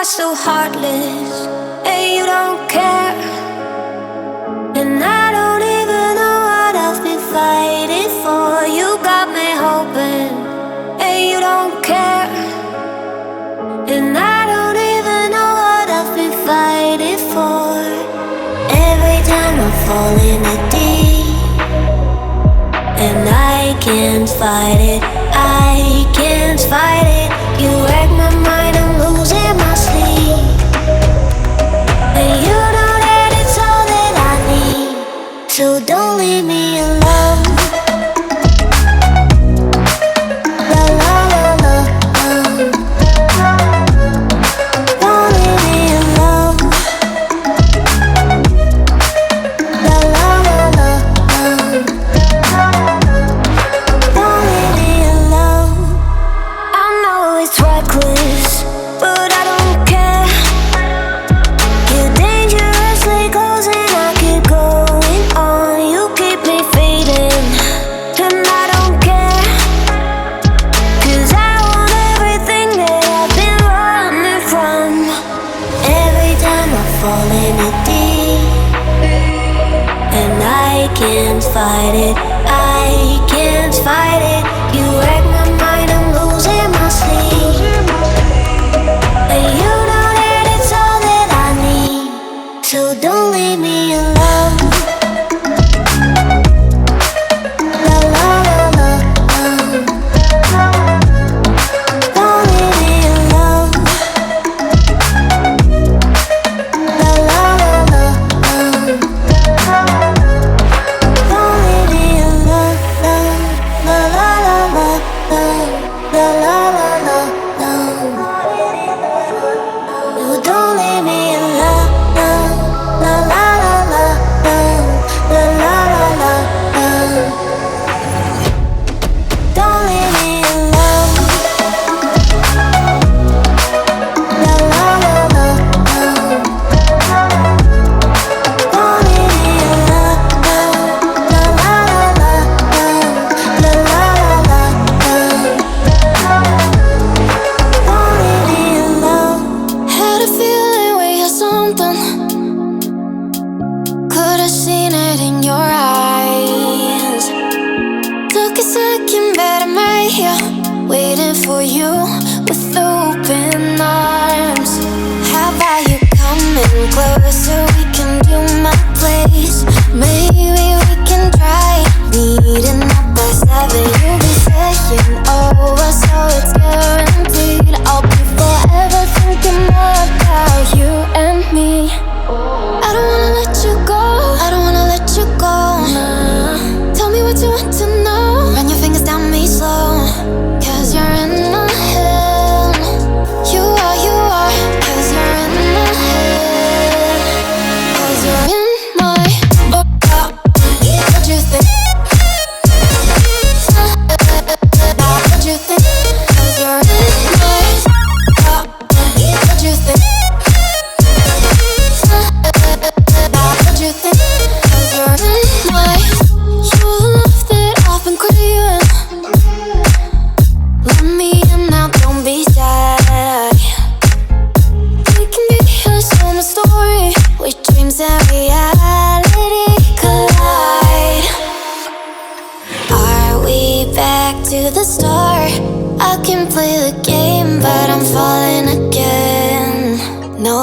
are so heartless, and you don't care. And I don't even know what I've been fighting for. You got me hoping, and you don't care. And I don't even know what I've been fighting for. Every time I fall in a deep, and I can't fight it, I can't fight it. You wreck my mind, I'm losing my sleep. And you know that it's all that I need, so don't leave me alone. La la la la, don't leave me alone. La la la la, don't leave me alone. I know it's reckless, but I don't care. You're dangerously close and I keep going on. You keep me fading, and I don't care. 'Cause I want everything that I've been running from. Every time I fall in a deep, and I can't fight it, I can't fight it. You wreck my mind, I'm losing my sleep. And you know that it's all that I need, so don't leave me alone. La la la la, don't leave me alone. La la la la, don't leave me alone. La la la la, la la la la, no, don't leave me alone. La la la la, la la la la, don't leave me alone. La la la la, don't leave me alone. La la la la, la la la la, don't leave me alone. Had a feeling we had something. Could've seen it in your eyes. Took a second, but I'm right here, waiting for you with open arms. How about you coming closer? We can do my place. Maybe we can try meeting up by 7. You'll be saying over, so it's guaranteed. I'll be forever thinking more about you and me. I don't wanna let you go, I don't wanna let you go. Tell me what you want to know. Run your fingers down me slow, 'cause you're in my head. You are, 'cause you're in my head. 'Cause you're in my, what you think? What you think? 'Cause you're in my, what you think? What you think? 'Cause you're in my, you're the love that I've been craving. Let me in now, don't be shy. We can be a summer story, where dreams and reality collide. Are we back to the start? I can play the game, but I'm falling again. No,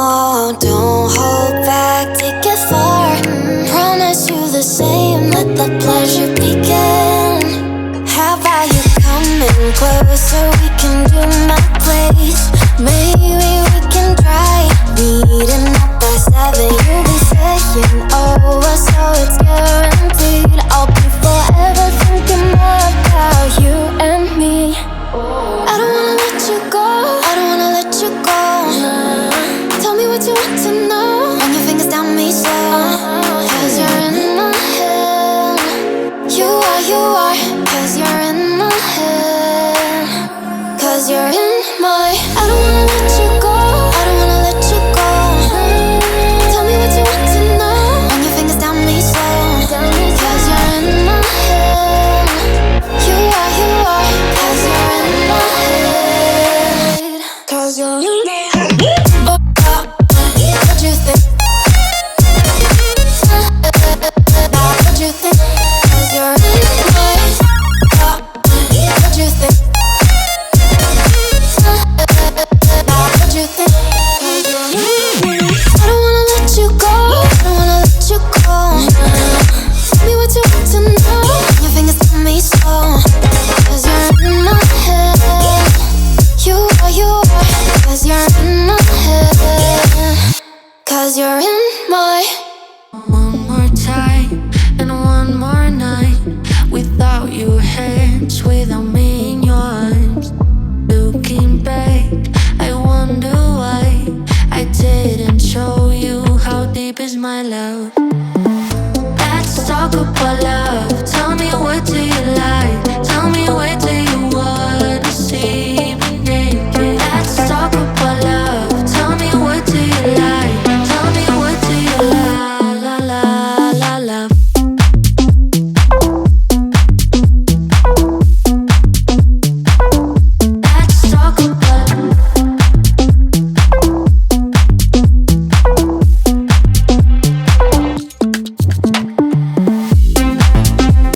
don't hold back, take it far. Promise you the same, let the pleasure begin. How about you coming closer? We can do my place. Maybe we can try meeting up by 7. You'll be saying over, so it's guaranteed. I'll be forever thinking more about you and me. I don't wanna let you go, I don't wanna let you go. Tell me what you want to know. Run your fingers down me slow, 'cause you're in my head. You are, 'cause you're in my head. 'Cause you're in my, I don't wanna let you go, I don't wanna let you go. Tell me what you want to know. Run your fingers down me slow, 'cause you're in my head. You are, 'cause you're in my head. 'Cause you're in my head. 'cause you're in my head, 'cause you're in my. One more time and one more night without your hands, without me.